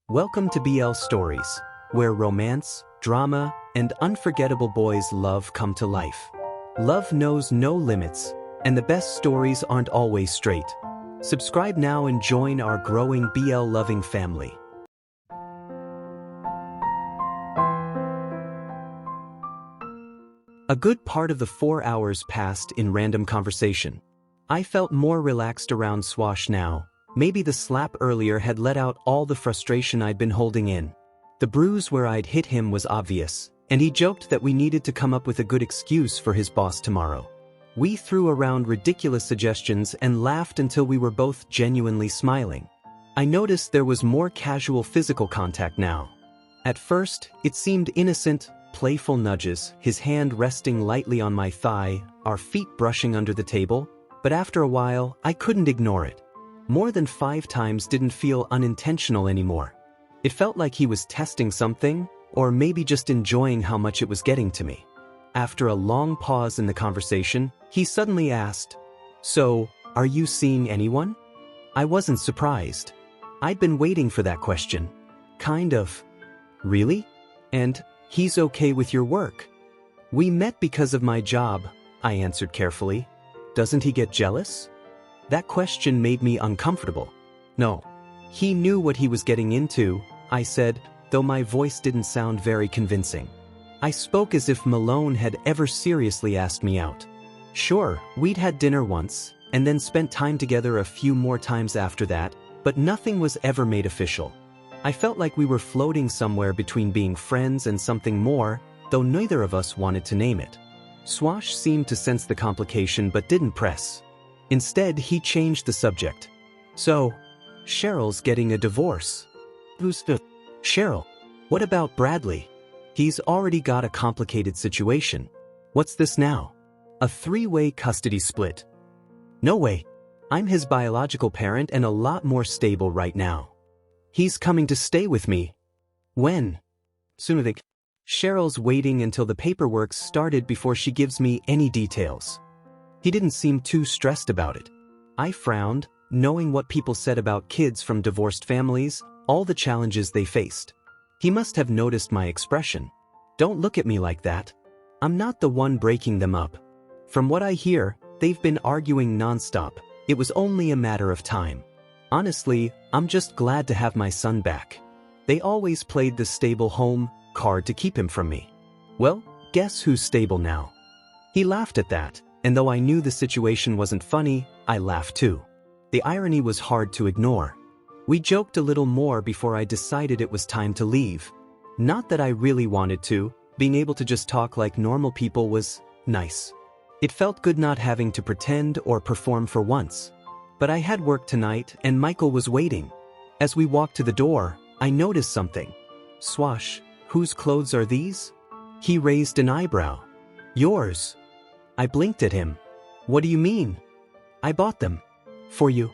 Welcome to BL Stories, where romance, drama, and unforgettable boys' love come to life. Love knows no limits, and the best stories aren't always straight. Subscribe now and join our growing BL-loving family. A good part of the 4 hours passed in random conversation. I felt more relaxed around Swash now. Maybe the slap earlier had let out all the frustration I'd been holding in. The bruise where I'd hit him was obvious, and he joked that we needed to come up with a good excuse for his boss tomorrow. We threw around ridiculous suggestions and laughed until we were both genuinely smiling. I noticed there was more casual physical contact now. At first, it seemed innocent, playful nudges, his hand resting lightly on my thigh, our feet brushing under the table, but after a while, I couldn't ignore it. More than 5 times didn't feel unintentional anymore. It felt like he was testing something, or maybe just enjoying how much it was getting to me. After a long pause in the conversation, he suddenly asked, "So, are you seeing anyone?" I wasn't surprised. I'd been waiting for that question. Kind of. Really? And, he's okay with your work? We met because of my job, I answered carefully. Doesn't he get jealous? That question made me uncomfortable. No. He knew what he was getting into, I said, though my voice didn't sound very convincing. I spoke as if Malone had ever seriously asked me out. Sure, we'd had dinner once, and then spent time together a few more times after that, but nothing was ever made official. I felt like we were floating somewhere between being friends and something more, though neither of us wanted to name it. Swash seemed to sense the complication but didn't press. Instead, he changed the subject. So, Cheryl's getting a divorce. Who's the Cheryl? What about Bradley? He's already got a complicated situation. What's this now? A 3-way custody split. No way. I'm his biological parent and a lot more stable right now. He's coming to stay with me. When? Soon. Cheryl's waiting until the paperwork started before she gives me any details. He didn't seem too stressed about it. I frowned, knowing what people said about kids from divorced families, all the challenges they faced. He must have noticed my expression. Don't look at me like that. I'm not the one breaking them up. From what I hear, they've been arguing nonstop. It was only a matter of time. Honestly, I'm just glad to have my son back. They always played the stable home card to keep him from me. Well, guess who's stable now? He laughed at that. And though I knew the situation wasn't funny, I laughed too. The irony was hard to ignore. We joked a little more before I decided it was time to leave. Not that I really wanted to, being able to just talk like normal people was nice. It felt good not having to pretend or perform for once. But I had work tonight and Michael was waiting. As we walked to the door, I noticed something. Swash, whose clothes are these? He raised an eyebrow. Yours. I blinked at him. What do you mean? I bought them. For you.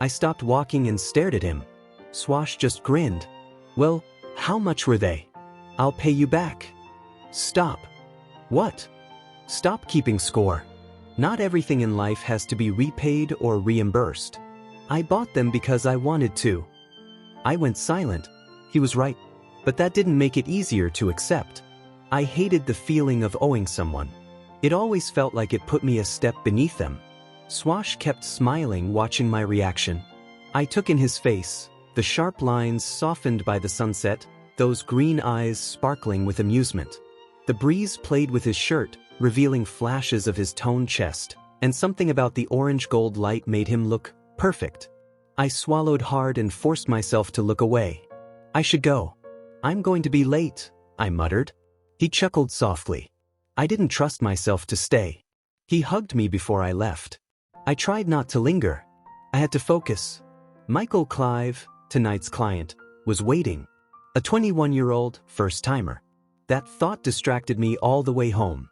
I stopped walking and stared at him. Swash just grinned. Well, how much were they? I'll pay you back. Stop. What? Stop keeping score. Not everything in life has to be repaid or reimbursed. I bought them because I wanted to. I went silent. He was right. But that didn't make it easier to accept. I hated the feeling of owing someone. It always felt like it put me a step beneath them. Swash kept smiling, watching my reaction. I took in his face, the sharp lines softened by the sunset, those green eyes sparkling with amusement. The breeze played with his shirt, revealing flashes of his toned chest, and something about the orange-gold light made him look perfect. I swallowed hard and forced myself to look away. I should go. I'm going to be late, I muttered. He chuckled softly. I didn't trust myself to stay. He hugged me before I left. I tried not to linger. I had to focus. Michael Clive, tonight's client, was waiting. A 21-year-old first-timer. That thought distracted me all the way home.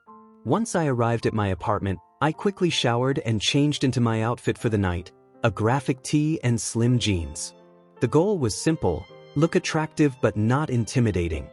Once I arrived at my apartment, I quickly showered and changed into my outfit for the night, a graphic tee and slim jeans. The goal was simple, look attractive but not intimidating.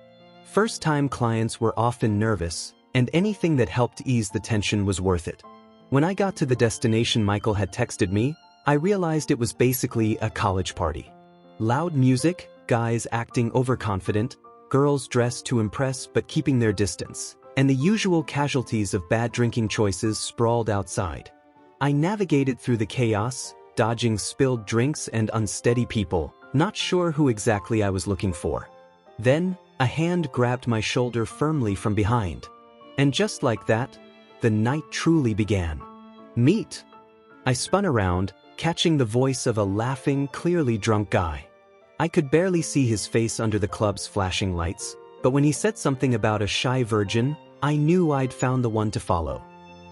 First-time clients were often nervous, and anything that helped ease the tension was worth it. When I got to the destination Michael had texted me, I realized it was basically a college party. Loud music, guys acting overconfident, girls dressed to impress but keeping their distance, and the usual casualties of bad drinking choices sprawled outside. I navigated through the chaos, dodging spilled drinks and unsteady people, not sure who exactly I was looking for. Then, a hand grabbed my shoulder firmly from behind. And just like that, the night truly began. Meet! I spun around, catching the voice of a laughing, clearly drunk guy. I could barely see his face under the club's flashing lights, but when he said something about a shy virgin, I knew I'd found the one to follow.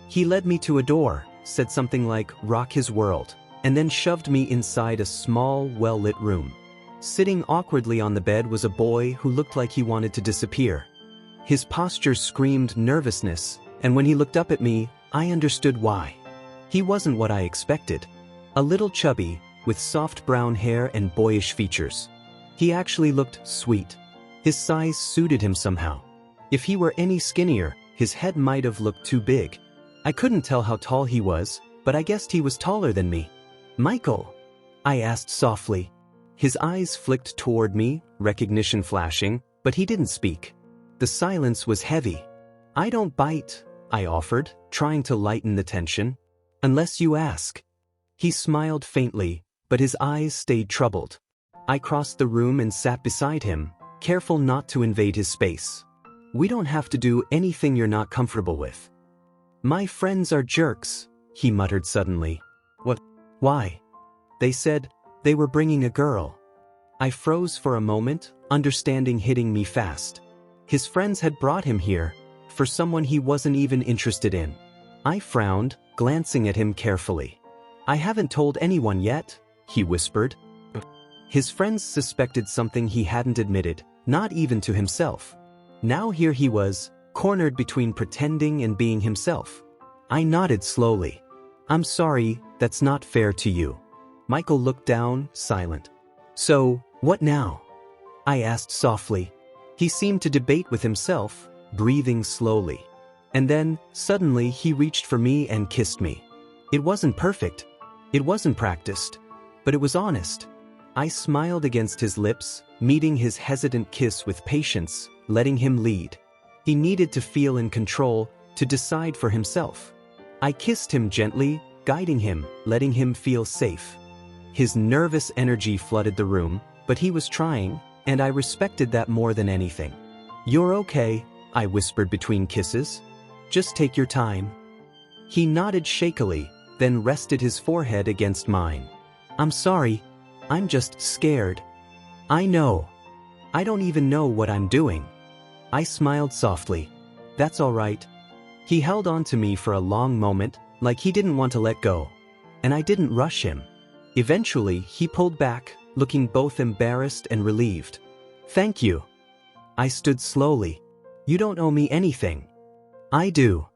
He led me to a door, said something like, "Rock his world," and then shoved me inside a small, well-lit room. Sitting awkwardly on the bed was a boy who looked like he wanted to disappear. His posture screamed nervousness, and when he looked up at me, I understood why. He wasn't what I expected. A little chubby, with soft brown hair and boyish features. He actually looked sweet. His size suited him somehow. If he were any skinnier, his head might have looked too big. I couldn't tell how tall he was, but I guessed he was taller than me. "Michael?" I asked softly. His eyes flicked toward me, recognition flashing, but he didn't speak. The silence was heavy. "I don't bite," I offered, trying to lighten the tension. "Unless you ask." He smiled faintly, but his eyes stayed troubled. I crossed the room and sat beside him, careful not to invade his space. "We don't have to do anything you're not comfortable with." "My friends are jerks," he muttered suddenly. "What? Why?" "They said they were bringing a girl." I froze for a moment, understanding hitting me fast. His friends had brought him here, for someone he wasn't even interested in. I frowned, glancing at him carefully. "I haven't told anyone yet," he whispered. His friends suspected something he hadn't admitted, not even to himself. Now here he was, cornered between pretending and being himself. I nodded slowly. "I'm sorry, that's not fair to you." Michael looked down, silent. "So, what now?" I asked softly. He seemed to debate with himself, breathing slowly. And then, suddenly he reached for me and kissed me. It wasn't perfect. It wasn't practiced. But it was honest. I smiled against his lips, meeting his hesitant kiss with patience, letting him lead. He needed to feel in control, to decide for himself. I kissed him gently, guiding him, letting him feel safe. His nervous energy flooded the room, but he was trying, and I respected that more than anything. "You're okay," I whispered between kisses. "Just take your time." He nodded shakily, then rested his forehead against mine. "I'm sorry. I'm just scared." "I know. I don't even know what I'm doing." I smiled softly. "That's all right." He held on to me for a long moment, like he didn't want to let go. And I didn't rush him. Eventually, he pulled back, looking both embarrassed and relieved. "Thank you." I stood slowly. "You don't owe me anything." "I do."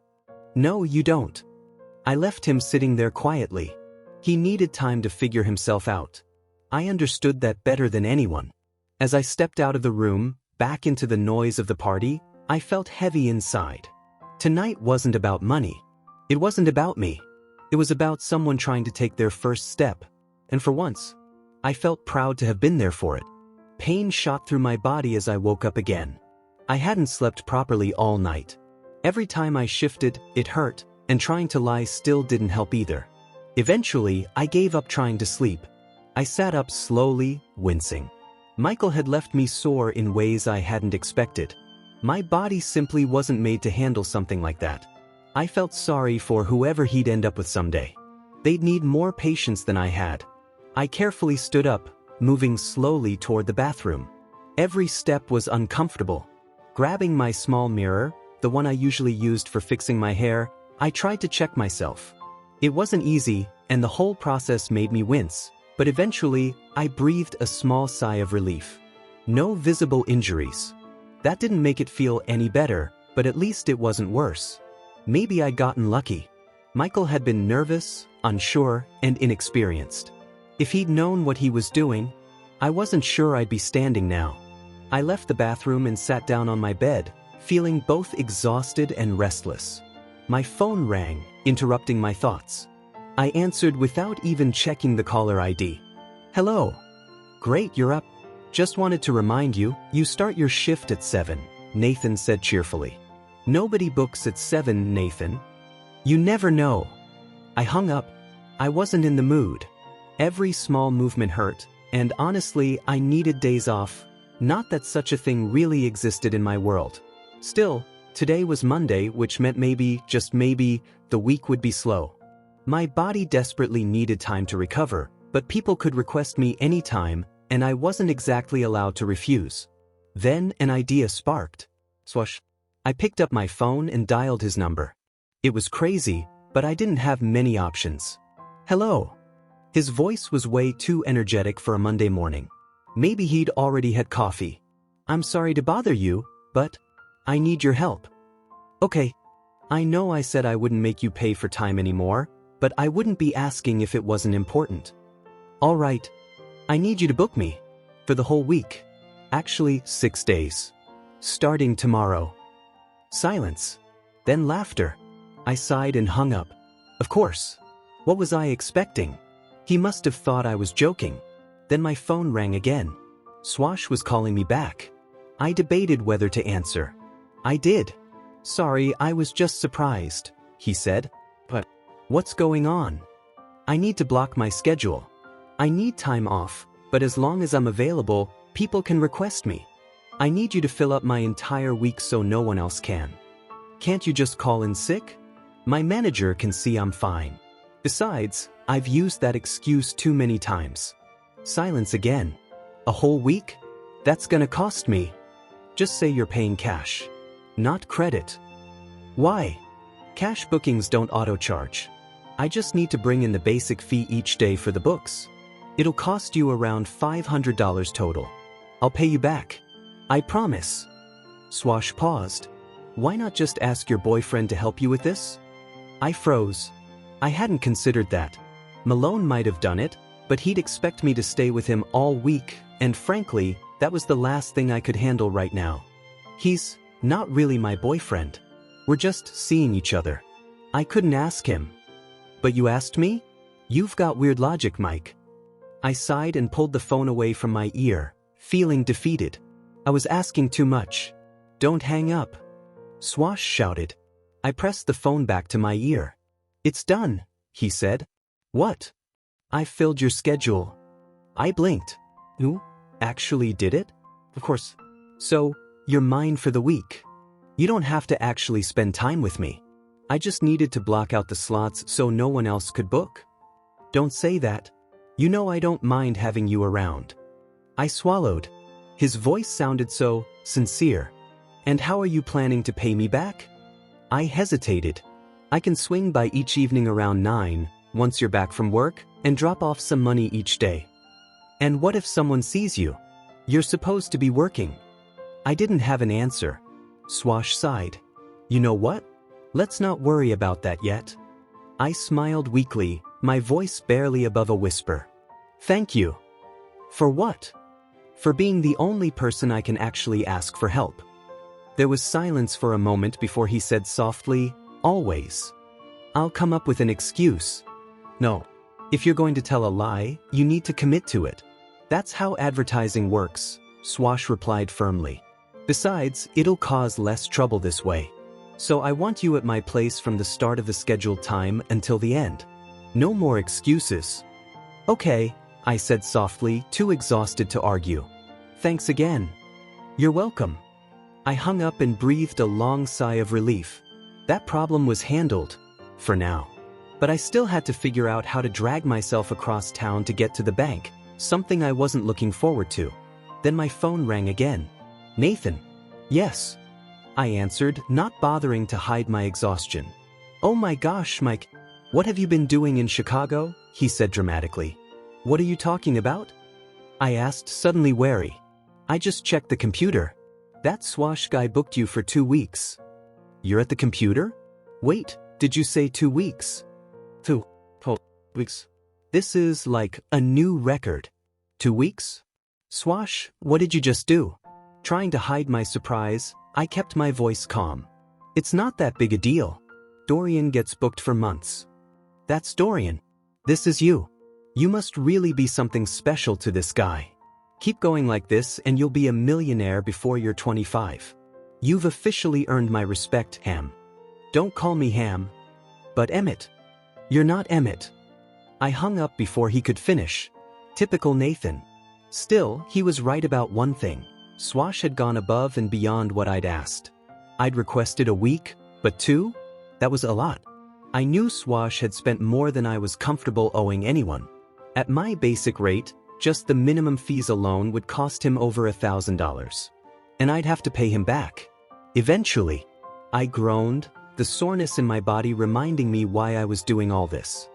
"No, you don't." I left him sitting there quietly. He needed time to figure himself out. I understood that better than anyone. As I stepped out of the room, back into the noise of the party, I felt heavy inside. Tonight wasn't about money. It wasn't about me. It was about someone trying to take their first step. And for once, I felt proud to have been there for it. Pain shot through my body as I woke up again. I hadn't slept properly all night. Every time I shifted, it hurt, and trying to lie still didn't help either. Eventually, I gave up trying to sleep. I sat up slowly, wincing. Michael had left me sore in ways I hadn't expected. My body simply wasn't made to handle something like that. I felt sorry for whoever he'd end up with someday. They'd need more patience than I had. I carefully stood up, moving slowly toward the bathroom. Every step was uncomfortable. Grabbing my small mirror, the one I usually used for fixing my hair, I tried to check myself. It wasn't easy, and the whole process made me wince, but eventually, I breathed a small sigh of relief. No visible injuries. That didn't make it feel any better, but at least it wasn't worse. Maybe I'd gotten lucky. Michael had been nervous, unsure, and inexperienced. If he'd known what he was doing, I wasn't sure I'd be standing now. I left the bathroom and sat down on my bed, feeling both exhausted and restless. My phone rang, interrupting my thoughts. I answered without even checking the caller ID. "Hello." "Great, you're up." Just wanted to remind you, you start your shift at 7, Nathan said cheerfully. Nobody books at 7, Nathan. You never know. I hung up. I wasn't in the mood. Every small movement hurt, and honestly, I needed days off. Not that such a thing really existed in my world. Still, today was Monday, which meant maybe, just maybe, the week would be slow. My body desperately needed time to recover, but people could request me anytime, and I wasn't exactly allowed to refuse. Then an idea sparked. Swash. I picked up my phone and dialed his number. It was crazy, but I didn't have many options. Hello. His voice was way too energetic for a Monday morning. Maybe he'd already had coffee. I'm sorry to bother you, but I need your help. Okay. I know I said I wouldn't make you pay for time anymore, but I wouldn't be asking if it wasn't important. All right. I need you to book me. For the whole week. Actually, 6 days. Starting tomorrow. Silence. Then laughter. I sighed and hung up. Of course. What was I expecting? He must have thought I was joking. Then my phone rang again. Swash was calling me back. I debated whether to answer. I did. Sorry, I was just surprised, he said. But what's going on? I need to block my schedule. I need time off, but as long as I'm available, people can request me. I need you to fill up my entire week so no one else can. Can't you just call in sick? My manager can see I'm fine. Besides, I've used that excuse too many times. Silence again. A whole week? That's gonna cost me. Just say you're paying cash. Not credit. Why? Cash bookings don't auto-charge. I just need to bring in the basic fee each day for the books. It'll cost you around $500 total. I'll pay you back. I promise. Swash paused. Why not just ask your boyfriend to help you with this? I froze. I hadn't considered that. Malone might have done it, but he'd expect me to stay with him all week, and frankly, that was the last thing I could handle right now. He's not really my boyfriend. We're just seeing each other. I couldn't ask him. But you asked me? You've got weird logic, Mike. I sighed and pulled the phone away from my ear, feeling defeated. I was asking too much. Don't hang up. Swash shouted. I pressed the phone back to my ear. It's done, he said. What? I filled your schedule. I blinked. You actually did it? Of course. So, you're mine for the week. You don't have to actually spend time with me. I just needed to block out the slots so no one else could book. Don't say that. You know I don't mind having you around. I swallowed. His voice sounded so sincere. And how are you planning to pay me back? I hesitated. I can swing by each evening around 9, once you're back from work, and drop off some money each day. And what if someone sees you? You're supposed to be working. I didn't have an answer. Swash sighed. You know what? Let's not worry about that yet. I smiled weakly, my voice barely above a whisper. Thank you. For what? For being the only person I can actually ask for help. There was silence for a moment before he said softly, always. I'll come up with an excuse. No. If you're going to tell a lie, you need to commit to it. That's how advertising works, Swash replied firmly. Besides, it'll cause less trouble this way. So I want you at my place from the start of the scheduled time until the end. No more excuses. Okay, I said softly, too exhausted to argue. Thanks again. You're welcome. I hung up and breathed a long sigh of relief. That problem was handled. For now. But I still had to figure out how to drag myself across town to get to the bank, something I wasn't looking forward to. Then my phone rang again. Nathan. Yes. I answered, not bothering to hide my exhaustion. Oh my gosh, Mike. What have you been doing in Chicago? He said dramatically. What are you talking about? I asked, suddenly wary. I just checked the computer. That Swash guy booked you for 2 weeks. You're at the computer? Wait, did you say 2 weeks? 2 weeks. This is like a new record. 2 weeks? Swash, what did you just do? Trying to hide my surprise, I kept my voice calm. It's not that big a deal. Dorian gets booked for months. That's Dorian. This is you. You must really be something special to this guy. Keep going like this and you'll be a millionaire before you're 25. You've officially earned my respect, Ham. Don't call me Ham. But Emmett. You're not Emmett. I hung up before he could finish. Typical Nathan. Still, he was right about one thing. Swash had gone above and beyond what I'd asked. I'd requested a week, but 2? That was a lot. I knew Swash had spent more than I was comfortable owing anyone. At my basic rate, just the minimum fees alone would cost him over $1,000. And I'd have to pay him back. Eventually, I groaned, the soreness in my body reminding me why I was doing all this.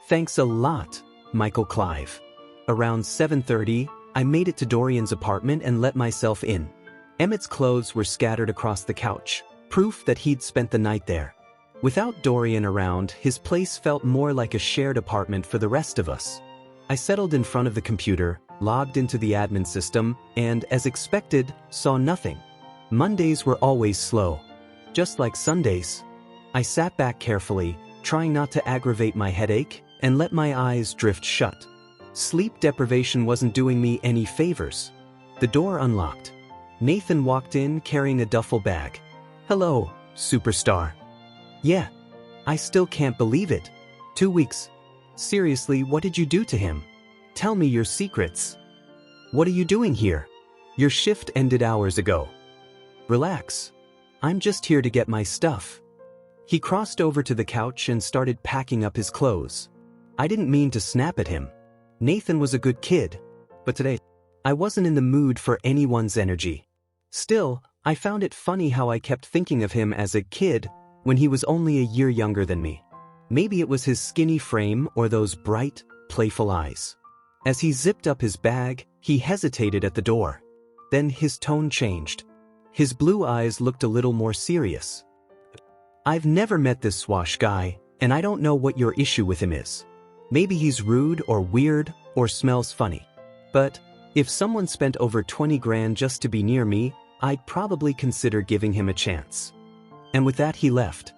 Thanks a lot, Michael Clive. Around 7:30, I made it to Dorian's apartment and let myself in. Emmett's clothes were scattered across the couch, proof that he'd spent the night there. Without Dorian around, his place felt more like a shared apartment for the rest of us. I settled in front of the computer, logged into the admin system, and, as expected, saw nothing. Mondays were always slow. Just like Sundays. I sat back carefully, trying not to aggravate my headache, and let my eyes drift shut. Sleep deprivation wasn't doing me any favors. The door unlocked. Nathan walked in carrying a duffel bag. Hello, superstar. Yeah. I still can't believe it. 2 weeks. Seriously, what did you do to him? Tell me your secrets. What are you doing here? Your shift ended hours ago. Relax. I'm just here to get my stuff. He crossed over to the couch and started packing up his clothes. I didn't mean to snap at him. Nathan was a good kid. But today, I wasn't in the mood for anyone's energy. Still, I found it funny how I kept thinking of him as a kid when he was only a year younger than me. Maybe it was his skinny frame or those bright, playful eyes. As he zipped up his bag, he hesitated at the door. Then his tone changed. His blue eyes looked a little more serious. I've never met this Swash guy, and I don't know what your issue with him is. Maybe he's rude or weird or smells funny. But if someone spent over 20 grand just to be near me, I'd probably consider giving him a chance. And with that he left.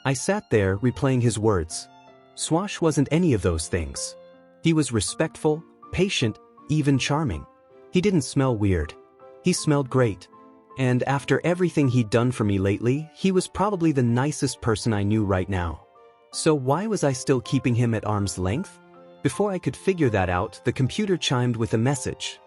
I sat there replaying his words. Swash wasn't any of those things. He was respectful, patient, even charming. He didn't smell weird. He smelled great. And after everything he'd done for me lately, he was probably the nicest person I knew right now. So why was I still keeping him at arm's length? Before I could figure that out, the computer chimed with a message.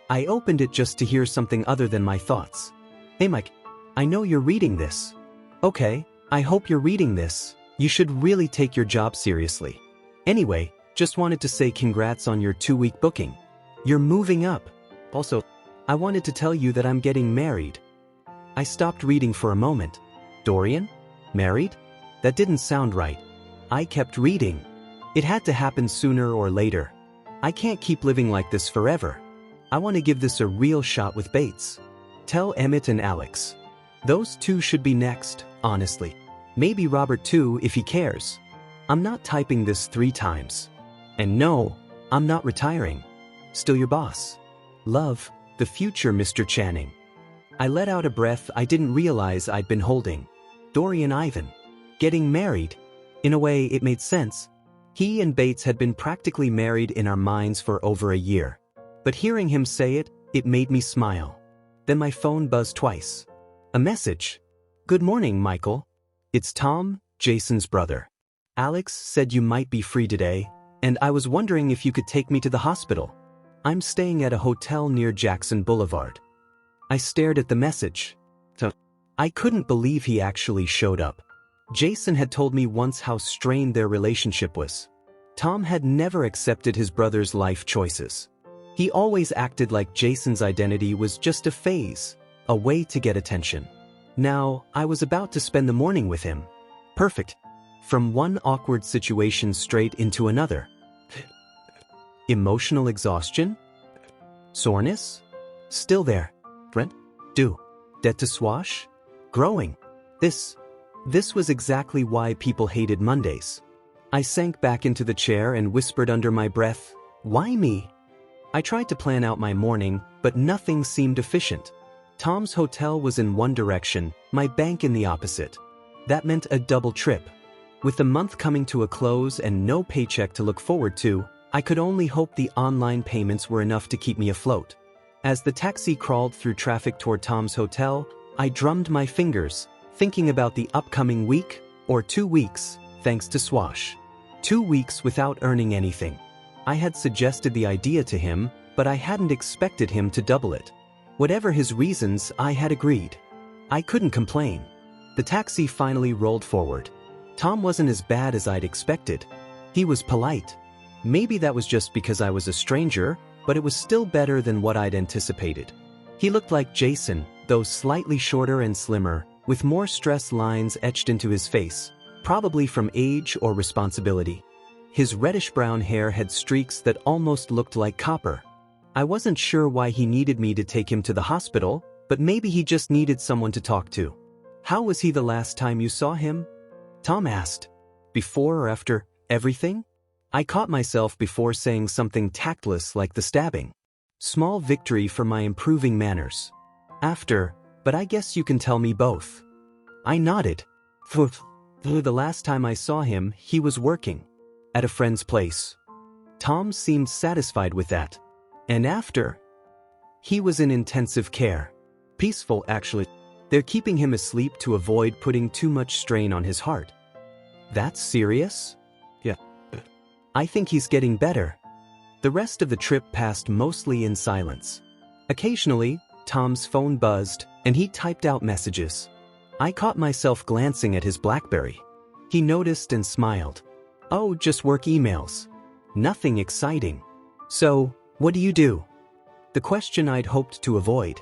I opened it just to hear something other than my thoughts. Hey Mike, I know you're reading this. Okay, I hope you're reading this. You should really take your job seriously. Anyway, just wanted to say congrats on your 2-week booking. You're moving up. Also, I wanted to tell you that I'm getting married. I stopped reading for a moment. Dorian? Married? That didn't sound right. I kept reading. It had to happen sooner or later. I can't keep living like this forever. I want to give this a real shot with Bates. Tell Emmett and Alex. Those two should be next, honestly. Maybe Robert too, if he cares. I'm not typing this 3 times. And no, I'm not retiring. Still your boss. Love, the future Mr. Channing. I let out a breath I didn't realize I'd been holding. Dorian Ivan. Getting married. In a way, it made sense. He and Bates had been practically married in our minds for over a year. But hearing him say it, it made me smile. Then my phone buzzed twice. A message. Good morning, Michael. It's Tom, Jason's brother. Alex said you might be free today, and I was wondering if you could take me to the hospital. I'm staying at a hotel near Jackson Boulevard. I stared at the message. I couldn't believe he actually showed up. Jason had told me once how strained their relationship was. Tom had never accepted his brother's life choices. He always acted like Jason's identity was just a phase, a way to get attention. Now, I was about to spend the morning with him. Perfect. From one awkward situation straight into another. Emotional exhaustion? Soreness? Still there. Rent? Due. Debt to Swash? Growing. This was exactly why people hated Mondays. I sank back into the chair and whispered under my breath, why me? I tried to plan out my morning, but nothing seemed efficient. Tom's hotel was in one direction, my bank in the opposite. That meant a double trip. With the month coming to a close and no paycheck to look forward to, I could only hope the online payments were enough to keep me afloat. As the taxi crawled through traffic toward Tom's hotel, I drummed my fingers, thinking about the upcoming week, or 2 weeks, thanks to Swash. 2 weeks without earning anything. I had suggested the idea to him, but I hadn't expected him to double it. Whatever his reasons, I had agreed. I couldn't complain. The taxi finally rolled forward. Tom wasn't as bad as I'd expected. He was polite. Maybe that was just because I was a stranger, but it was still better than what I'd anticipated. He looked like Jason, though slightly shorter and slimmer, with more stress lines etched into his face, probably from age or responsibility. His reddish-brown hair had streaks that almost looked like copper. I wasn't sure why he needed me to take him to the hospital, but maybe he just needed someone to talk to. "How was he the last time you saw him?" Tom asked. "Before or after everything?" I caught myself before saying something tactless like the stabbing. Small victory for my improving manners. "After, but I guess you can tell me both." I nodded. The last time I saw him, he was working. At a friend's place. Tom seemed satisfied with that. "And after?" "He was in intensive care. Peaceful, actually. They're keeping him asleep to avoid putting too much strain on his heart." "That's serious?" "Yeah. I think he's getting better." The rest of the trip passed mostly in silence. Occasionally, Tom's phone buzzed, and he typed out messages. I caught myself glancing at his BlackBerry. He noticed and smiled. "Oh, just work emails. Nothing exciting." "So, what do you do?" The question I'd hoped to avoid.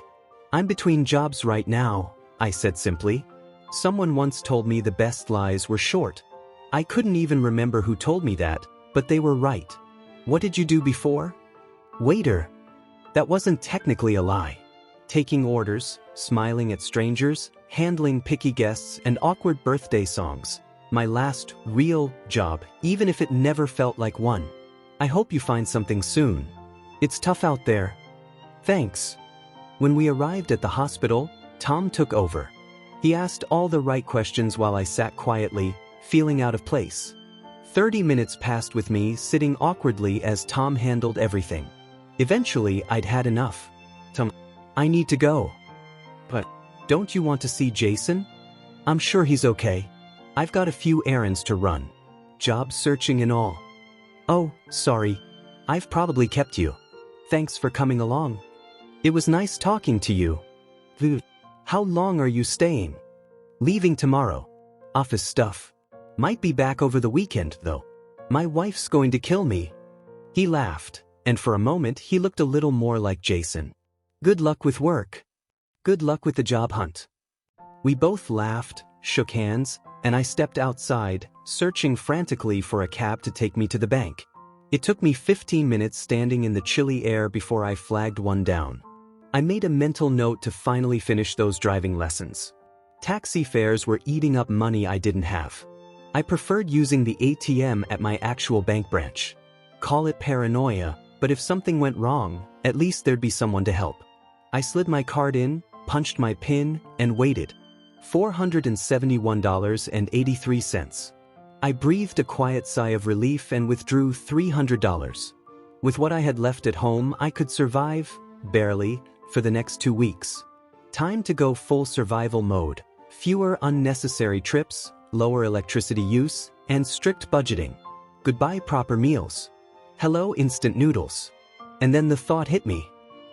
"I'm between jobs right now," I said simply. Someone once told me the best lies were short. I couldn't even remember who told me that, but they were right. "What did you do before?" "Waiter." That wasn't technically a lie. Taking orders, smiling at strangers, handling picky guests, and awkward birthday songs. My last real job, even if it never felt like one. I hope you find something soon. It's tough out there. Thanks. When we arrived at the hospital, Tom took over. He asked all the right questions while I sat quietly, feeling out of place. 30 minutes passed with me sitting awkwardly as Tom handled everything. Eventually, I'd had enough. "Tom, I need to go." "But, don't you want to see Jason?" "I'm sure he's okay. I've got a few errands to run. Job searching and all." "Oh, sorry. I've probably kept you. Thanks for coming along. It was nice talking to you." "How long are you staying?" "Leaving tomorrow. Office stuff. Might be back over the weekend, though. My wife's going to kill me." He laughed, and for a moment he looked a little more like Jason. "Good luck with work." "Good luck with the job hunt." We both laughed, shook hands, and I stepped outside, searching frantically for a cab to take me to the bank. It took me 15 minutes standing in the chilly air before I flagged one down. I made a mental note to finally finish those driving lessons. Taxi fares were eating up money I didn't have. I preferred using the ATM at my actual bank branch. Call it paranoia, but if something went wrong, at least there'd be someone to help. I slid my card in, punched my PIN, and waited. $471.83. I breathed a quiet sigh of relief and withdrew $300. With what I had left at home, I could survive, barely, for the next 2 weeks. Time to go full survival mode. Fewer unnecessary trips, lower electricity use, and strict budgeting. Goodbye proper meals. Hello instant noodles. And then the thought hit me.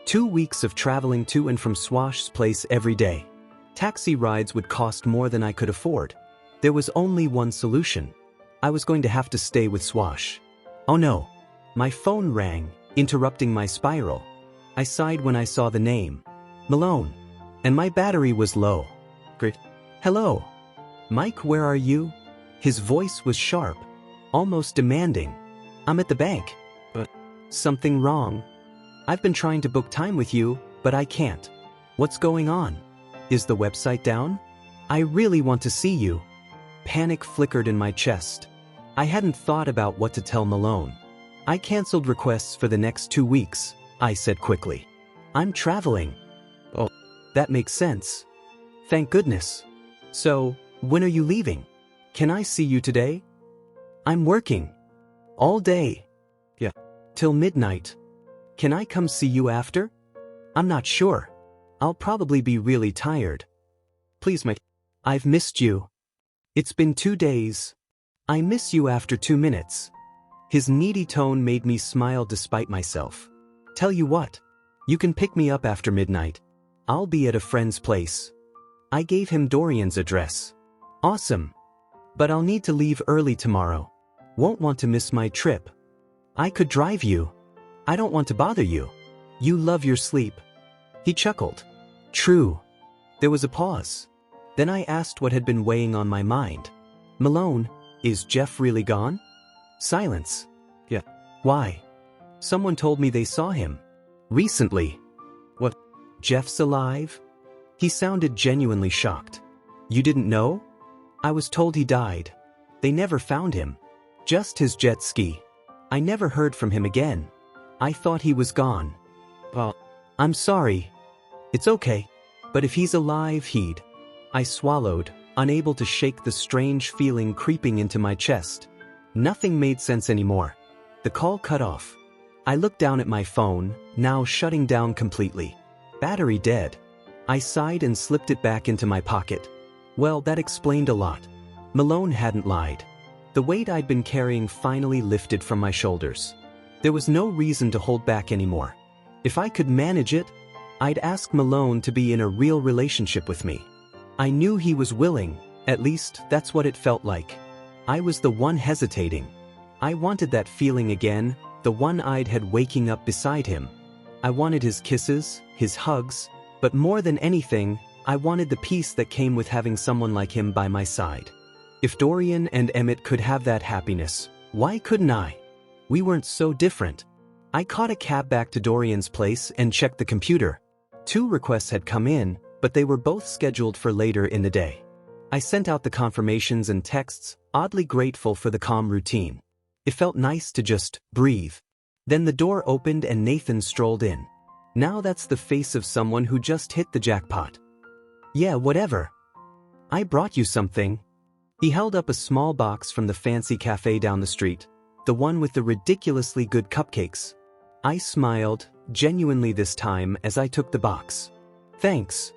2 weeks of traveling to and from Swash's place every day. Taxi rides would cost more than I could afford. There was only one solution. I was going to have to stay with Swash. Oh no. My phone rang, interrupting my spiral. I sighed when I saw the name. Malone. And my battery was low. Great. "Hello. Mike, where are you?" His voice was sharp, almost demanding. "I'm at the bank." "But something wrong?" "I've been trying to book time with you, but I can't." "What's going on? Is the website down?" "I really want to see you." Panic flickered in my chest. I hadn't thought about what to tell Malone. "I canceled requests for the next 2 weeks," I said quickly. "I'm traveling." "Oh, that makes sense. Thank goodness. So, when are you leaving? Can I see you today?" "I'm working. All day." "Yeah. Till midnight. Can I come see you after?" I'm not sure. I'll probably be really tired. Please, mate. I've missed you. It's been 2 days. I miss you after 2 minutes. His needy tone made me smile despite myself. Tell you what. You can pick me up after midnight. I'll be at a friend's place. I gave him Dorian's address. Awesome. But I'll need to leave early tomorrow. Won't want to miss my trip. I could drive you. I don't want to bother you. You love your sleep. He chuckled. True. There was a pause. Then I asked what had been weighing on my mind. Malone, is Jeff really gone? Silence. Yeah. Why? Someone told me they saw him. Recently. What? Jeff's alive? He sounded genuinely shocked. You didn't know? I was told he died. They never found him. Just his jet ski. I never heard from him again. I thought he was gone. Well, I'm sorry. It's okay. But if he's alive, he'd... I swallowed, unable to shake the strange feeling creeping into my chest. Nothing made sense anymore. The call cut off. I looked down at my phone, now shutting down completely. Battery dead. I sighed and slipped it back into my pocket. Well, that explained a lot. Malone hadn't lied. The weight I'd been carrying finally lifted from my shoulders. There was no reason to hold back anymore. If I could manage it, I'd ask Malone to be in a real relationship with me. I knew he was willing, at least that's what it felt like. I was the one hesitating. I wanted that feeling again, the one I'd had waking up beside him. I wanted his kisses, his hugs, but more than anything, I wanted the peace that came with having someone like him by my side. If Dorian and Emmett could have that happiness, why couldn't I? We weren't so different. I caught a cab back to Dorian's place and checked the computer. 2 requests had come in, but they were both scheduled for later in the day. I sent out the confirmations and texts, oddly grateful for the calm routine. It felt nice to just breathe. Then the door opened and Nathan strolled in. Now that's the face of someone who just hit the jackpot. Yeah, whatever. I brought you something. He held up a small box from the fancy cafe down the street, the one with the ridiculously good cupcakes. I smiled, genuinely this time, as I took the box. Thanks.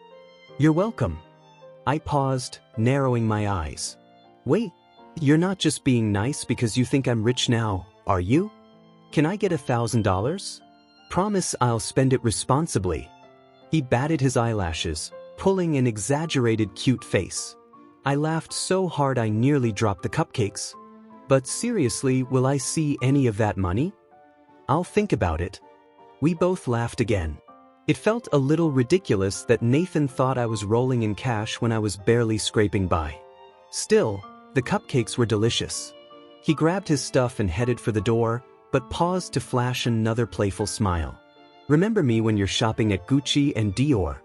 You're welcome. I paused, narrowing my eyes. Wait, you're not just being nice because you think I'm rich now, are you? Can I get $1,000? Promise I'll spend it responsibly. He batted his eyelashes, pulling an exaggerated cute face. I laughed so hard I nearly dropped the cupcakes. But seriously, will I see any of that money? I'll think about it. We both laughed again. It felt a little ridiculous that Nathan thought I was rolling in cash when I was barely scraping by. Still, the cupcakes were delicious. He grabbed his stuff and headed for the door, but paused to flash another playful smile. Remember me when you're shopping at Gucci and Dior.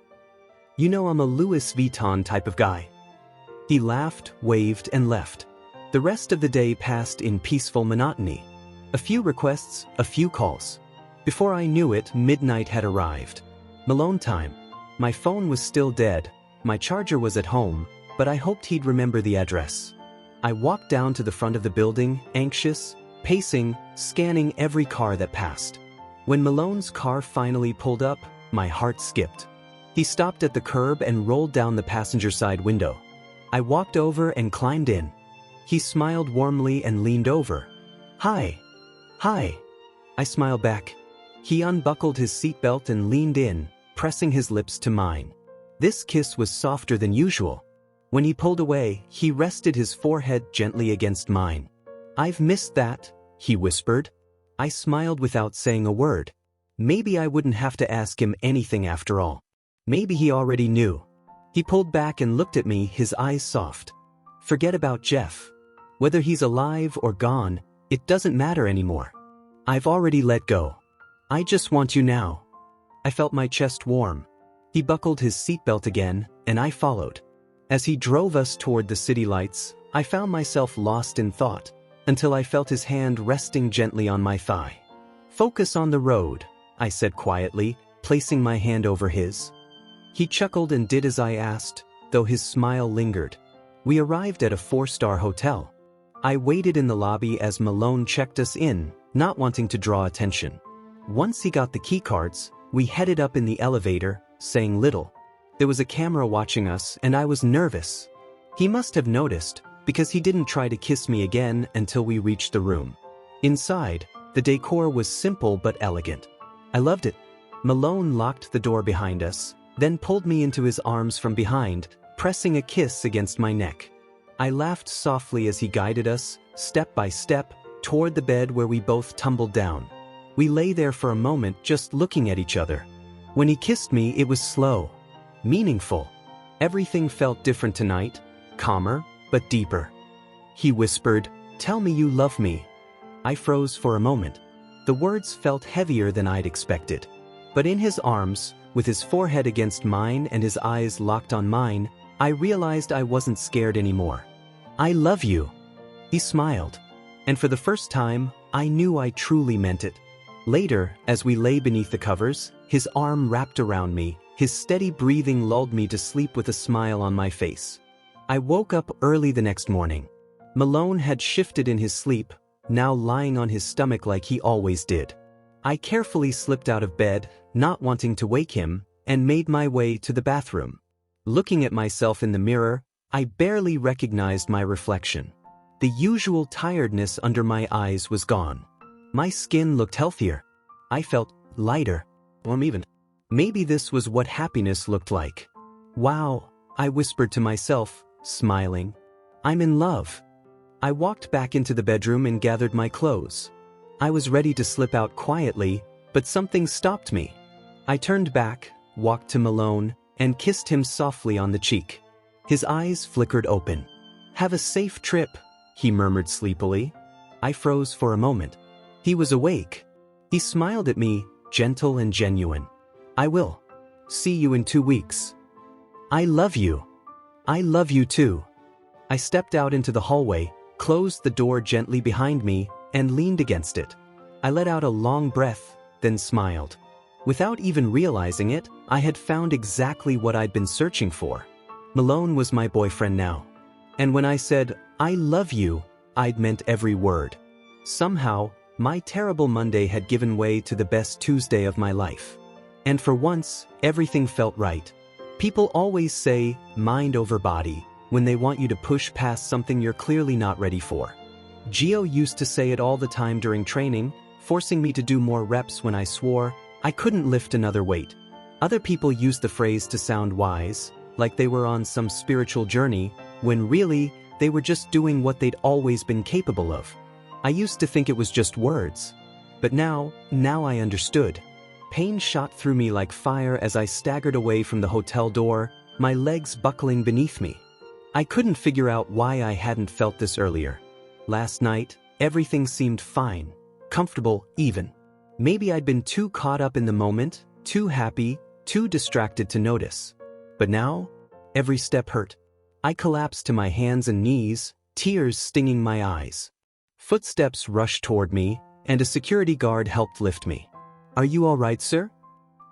You know I'm a Louis Vuitton type of guy. He laughed, waved, and left. The rest of the day passed in peaceful monotony. A few requests, a few calls. Before I knew it, midnight had arrived. Malone time. My phone was still dead, my charger was at home, but I hoped he'd remember the address. I walked down to the front of the building, anxious, pacing, scanning every car that passed. When Malone's car finally pulled up, my heart skipped. He stopped at the curb and rolled down the passenger side window. I walked over and climbed in. He smiled warmly and leaned over. Hi. Hi. I smiled back. He unbuckled his seatbelt and leaned in, pressing his lips to mine. This kiss was softer than usual. When he pulled away, he rested his forehead gently against mine. I've missed that, he whispered. I smiled without saying a word. Maybe I wouldn't have to ask him anything after all. Maybe he already knew. He pulled back and looked at me, his eyes soft. Forget about Jeff. Whether he's alive or gone, it doesn't matter anymore. I've already let go. I just want you now. I felt my chest warm. He buckled his seatbelt again, and I followed. As he drove us toward the city lights, I found myself lost in thought, until I felt his hand resting gently on my thigh. Focus on the road, I said quietly, placing my hand over his. He chuckled and did as I asked, though his smile lingered. We arrived at a 4-star hotel. I waited in the lobby as Malone checked us in, not wanting to draw attention. Once he got the keycards, We headed up in the elevator, saying little. There was a camera watching us and I was nervous. He must have noticed, because he didn't try to kiss me again until we reached the room. Inside, the decor was simple but elegant. I loved it. Malone locked the door behind us, then pulled me into his arms from behind, pressing a kiss against my neck. I laughed softly as he guided us, step by step, toward the bed where we both tumbled down. We lay there for a moment just looking at each other. When he kissed me, it was slow, meaningful. Everything felt different tonight, calmer, but deeper. He whispered, "Tell me you love me." I froze for a moment. The words felt heavier than I'd expected. But in his arms, with his forehead against mine and his eyes locked on mine, I realized I wasn't scared anymore. "I love you." He smiled. And for the first time, I knew I truly meant it. Later, as we lay beneath the covers, his arm wrapped around me, his steady breathing lulled me to sleep with a smile on my face. I woke up early the next morning. Malone had shifted in his sleep, now lying on his stomach like he always did. I carefully slipped out of bed, not wanting to wake him, and made my way to the bathroom. Looking at myself in the mirror, I barely recognized my reflection. The usual tiredness under my eyes was gone. My skin looked healthier. I felt lighter. Maybe this was what happiness looked like. "Wow," I whispered to myself, smiling. "I'm in love." I walked back into the bedroom and gathered my clothes. I was ready to slip out quietly, but something stopped me. I turned back, walked to Malone, and kissed him softly on the cheek. His eyes flickered open. "Have a safe trip," he murmured sleepily. I froze for a moment. He was awake. He smiled at me, gentle and genuine. "I will. See you in 2 weeks." "I love you." "I love you too." I stepped out into the hallway, closed the door gently behind me, and leaned against it. I let out a long breath, then smiled. Without even realizing it, I had found exactly what I'd been searching for. Malone was my boyfriend now. And when I said, "I love you," I'd meant every word. Somehow, my terrible Monday had given way to the best Tuesday of my life. And for once, everything felt right. People always say, mind over body, when they want you to push past something you're clearly not ready for. Gio used to say it all the time during training, forcing me to do more reps when I swore I couldn't lift another weight. Other people used the phrase to sound wise, like they were on some spiritual journey, when really, they were just doing what they'd always been capable of. I used to think it was just words. But now I understood. Pain shot through me like fire as I staggered away from the hotel door, my legs buckling beneath me. I couldn't figure out why I hadn't felt this earlier. Last night, everything seemed fine, comfortable, even. Maybe I'd been too caught up in the moment, too happy, too distracted to notice. But now, every step hurt. I collapsed to my hands and knees, tears stinging my eyes. Footsteps rushed toward me, and a security guard helped lift me. "Are you all right, sir?"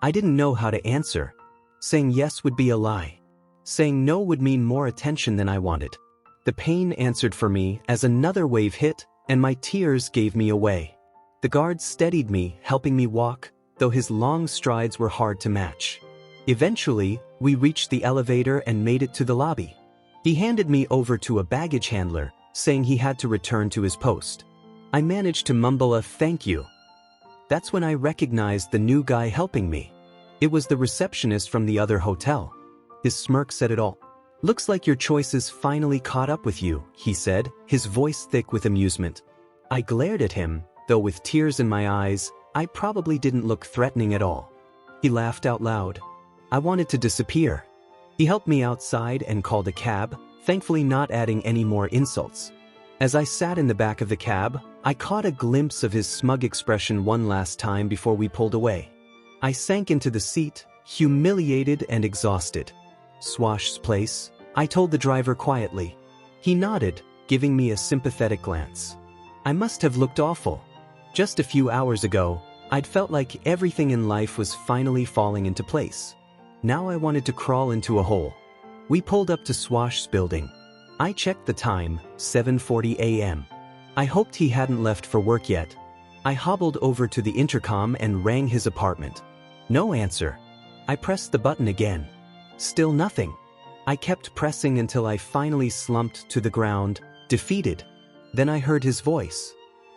I didn't know how to answer. Saying yes would be a lie. Saying no would mean more attention than I wanted. The pain answered for me as another wave hit, and my tears gave me away. The guard steadied me, helping me walk, though his long strides were hard to match. Eventually, we reached the elevator and made it to the lobby. He handed me over to a baggage handler, saying he had to return to his post. I managed to mumble a "thank you." That's when I recognized the new guy helping me. It was the receptionist from the other hotel. His smirk said it all. "Looks like your choices finally caught up with you," he said, his voice thick with amusement. I glared at him, though with tears in my eyes, I probably didn't look threatening at all. He laughed out loud. I wanted to disappear. He helped me outside and called a cab, thankfully not adding any more insults. As I sat in the back of the cab, I caught a glimpse of his smug expression one last time before we pulled away. I sank into the seat, humiliated and exhausted. "Swash's place," I told the driver quietly. He nodded, giving me a sympathetic glance. I must have looked awful. Just a few hours ago, I'd felt like everything in life was finally falling into place. Now I wanted to crawl into a hole. We pulled up to Swash's building. I checked the time, 7:40 a.m. I hoped he hadn't left for work yet. I hobbled over to the intercom and rang his apartment. No answer. I pressed the button again. Still nothing. I kept pressing until I finally slumped to the ground, defeated. Then I heard his voice.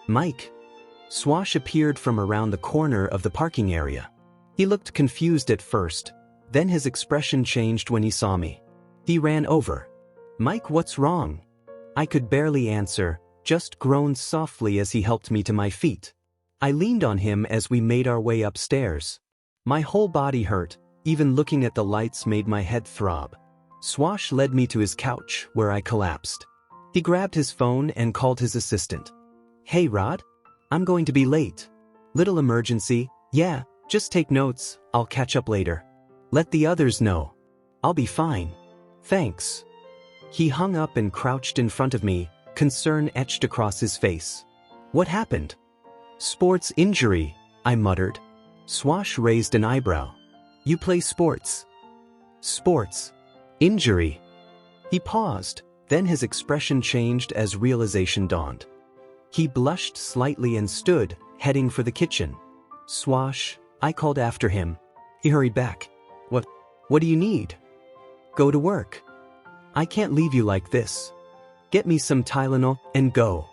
Mike. Swash appeared from around the corner of the parking area. He looked confused at first, then his expression changed when he saw me. He ran over. Mike, what's wrong? I could barely answer, just groaned softly as he helped me to my feet. I leaned on him as we made our way upstairs. My whole body hurt, even looking at the lights made my head throb. Swash led me to his couch, where I collapsed. He grabbed his phone and called his assistant. Hey Rod? I'm going to be late. Little emergency, yeah, just take notes, I'll catch up later. Let the others know. I'll be fine. Thanks. He hung up and crouched in front of me, concern etched across his face. What happened? Sports injury, I muttered. Swash raised an eyebrow. You play sports? Sports. Injury. He paused, then his expression changed as realization dawned. He blushed slightly and stood, heading for the kitchen. Swash, I called after him. He hurried back. What do you need? Go to work. I can't leave you like this. Get me some Tylenol and go.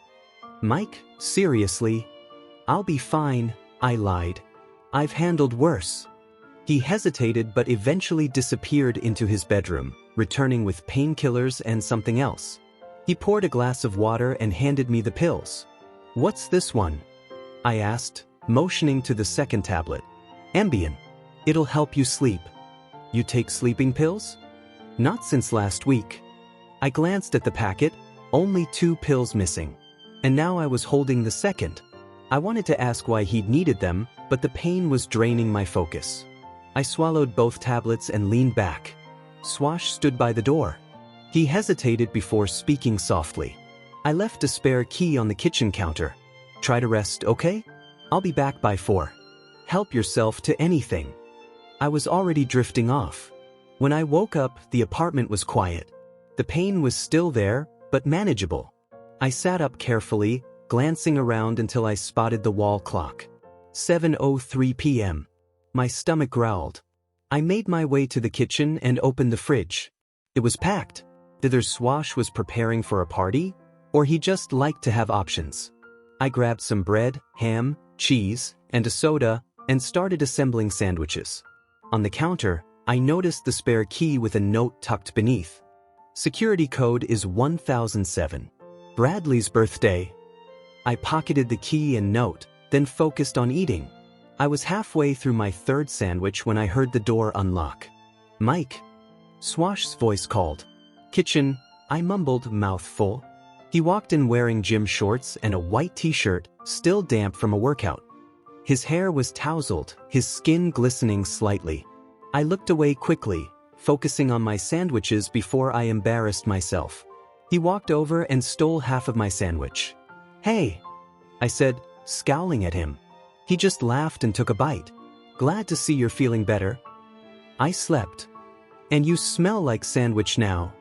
Mike, seriously? I'll be fine, I lied. I've handled worse. He hesitated but eventually disappeared into his bedroom, returning with painkillers and something else. He poured a glass of water and handed me the pills. What's this one? I asked, motioning to the second tablet. Ambien. It'll help you sleep. You take sleeping pills? Not since last week. I glanced at the packet, only 2 pills missing. And now I was holding the second. I wanted to ask why he'd needed them, but the pain was draining my focus. I swallowed both tablets and leaned back. Swash stood by the door. He hesitated before speaking softly. I left a spare key on the kitchen counter. Try to rest, okay? I'll be back by 4. Help yourself to anything. I was already drifting off. When I woke up, the apartment was quiet. The pain was still there, but manageable. I sat up carefully, glancing around until I spotted the wall clock. 7:03 p.m. My stomach growled. I made my way to the kitchen and opened the fridge. It was packed. Either Swash was preparing for a party, or he just liked to have options. I grabbed some bread, ham, cheese, and a soda, and started assembling sandwiches. On the counter, I noticed the spare key with a note tucked beneath. Security code is 1007. Bradley's birthday. I pocketed the key and note, then focused on eating. I was halfway through my 3rd sandwich when I heard the door unlock. Mike. Swash's voice called. Kitchen, I mumbled, mouth full. He walked in wearing gym shorts and a white t-shirt, still damp from a workout. His hair was tousled, his skin glistening slightly. I looked away quickly, focusing on my sandwiches before I embarrassed myself. He walked over and stole half of my sandwich. Hey, I said, scowling at him. He just laughed and took a bite. Glad to see you're feeling better. I slept. And you smell like sandwich now.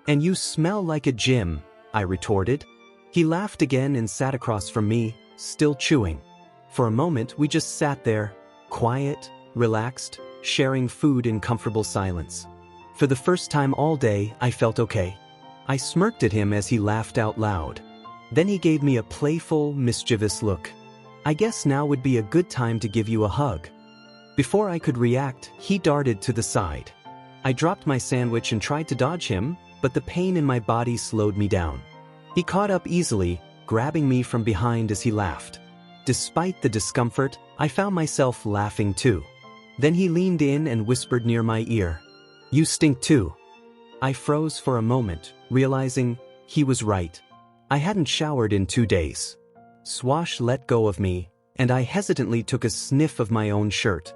And you smell like a gym, I retorted. He laughed again and sat across from me, still chewing. For a moment, we just sat there, quiet, relaxed, sharing food in comfortable silence. For the first time all day, I felt okay. I smirked at him as he laughed out loud. Then he gave me a playful, mischievous look. I guess now would be a good time to give you a hug. Before I could react, he darted to the side. I dropped my sandwich and tried to dodge him, but the pain in my body slowed me down. He caught up easily, grabbing me from behind as he laughed. Despite the discomfort, I found myself laughing too. Then he leaned in and whispered near my ear. You stink too. I froze for a moment, realizing he was right. I hadn't showered in 2 days. Swash let go of me, and I hesitantly took a sniff of my own shirt.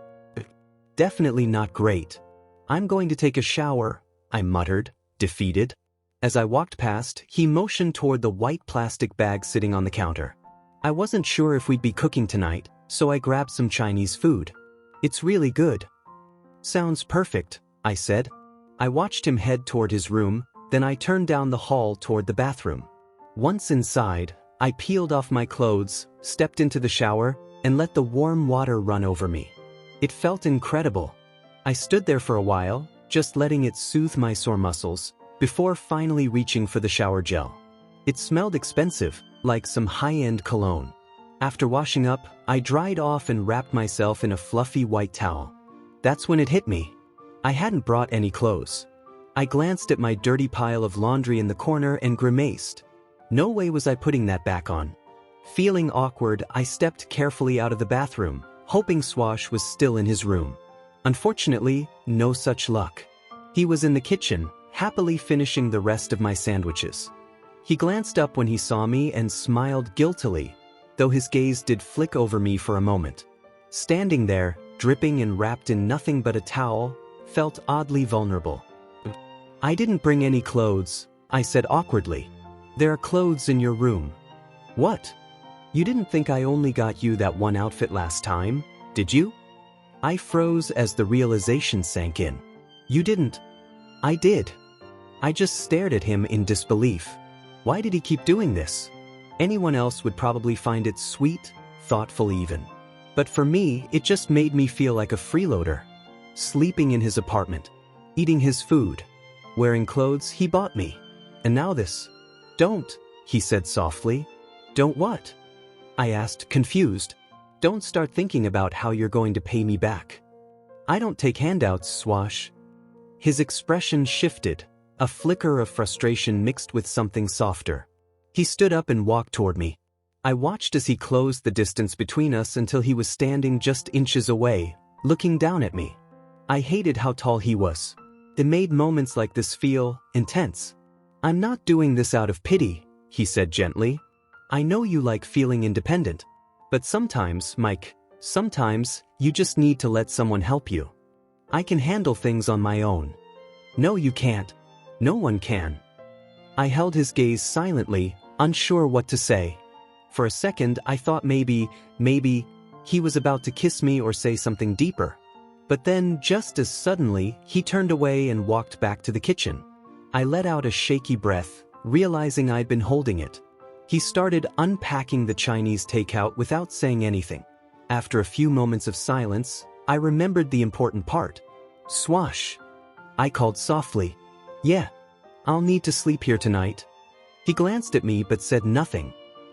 Definitely not great. I'm going to take a shower, I muttered, defeated. As I walked past, he motioned toward the white plastic bag sitting on the counter. I wasn't sure if we'd be cooking tonight, so I grabbed some Chinese food. It's really good. Sounds perfect, I said. I watched him head toward his room, then I turned down the hall toward the bathroom. Once inside, I peeled off my clothes, stepped into the shower, and let the warm water run over me. It felt incredible. I stood there for a while, just letting it soothe my sore muscles, before finally reaching for the shower gel. It smelled expensive, like some high-end cologne. After washing up, I dried off and wrapped myself in a fluffy white towel. That's when it hit me. I hadn't brought any clothes. I glanced at my dirty pile of laundry in the corner and grimaced. No way was I putting that back on. Feeling awkward, I stepped carefully out of the bathroom, hoping Swash was still in his room. Unfortunately, no such luck. He was in the kitchen, happily finishing the rest of my sandwiches. He glanced up when he saw me and smiled guiltily, though his gaze did flick over me for a moment. Standing there, dripping and wrapped in nothing but a towel, felt oddly vulnerable. "I didn't bring any clothes," I said awkwardly. "There are clothes in your room." "What? You didn't think I only got you that one outfit last time, did you?" I froze as the realization sank in. "You didn't." "I did." I just stared at him in disbelief. Why did he keep doing this? Anyone else would probably find it sweet, thoughtful even. But for me, it just made me feel like a freeloader. Sleeping in his apartment, eating his food, wearing clothes he bought me. And now this. "Don't," he said softly. "Don't what?" I asked, confused. "Don't start thinking about how you're going to pay me back." "I don't take handouts, Swash." His expression shifted, a flicker of frustration mixed with something softer. He stood up and walked toward me. I watched as he closed the distance between us until he was standing just inches away, looking down at me. I hated how tall he was. It made moments like this feel intense. "I'm not doing this out of pity," he said gently. "I know you like feeling independent. But sometimes, Mike, sometimes you just need to let someone help you. I can handle things on my own." "No, you can't. No one can." I held his gaze silently, unsure what to say. For a second, I thought maybe he was about to kiss me or say something deeper. But then, just as suddenly, he turned away and walked back to the kitchen. I let out a shaky breath, realizing I'd been holding it. He started unpacking the Chinese takeout without saying anything. After a few moments of silence, I remembered the important part. "Swash." I called softly. "Yeah. I'll need to sleep here tonight." He glanced at me but said nothing.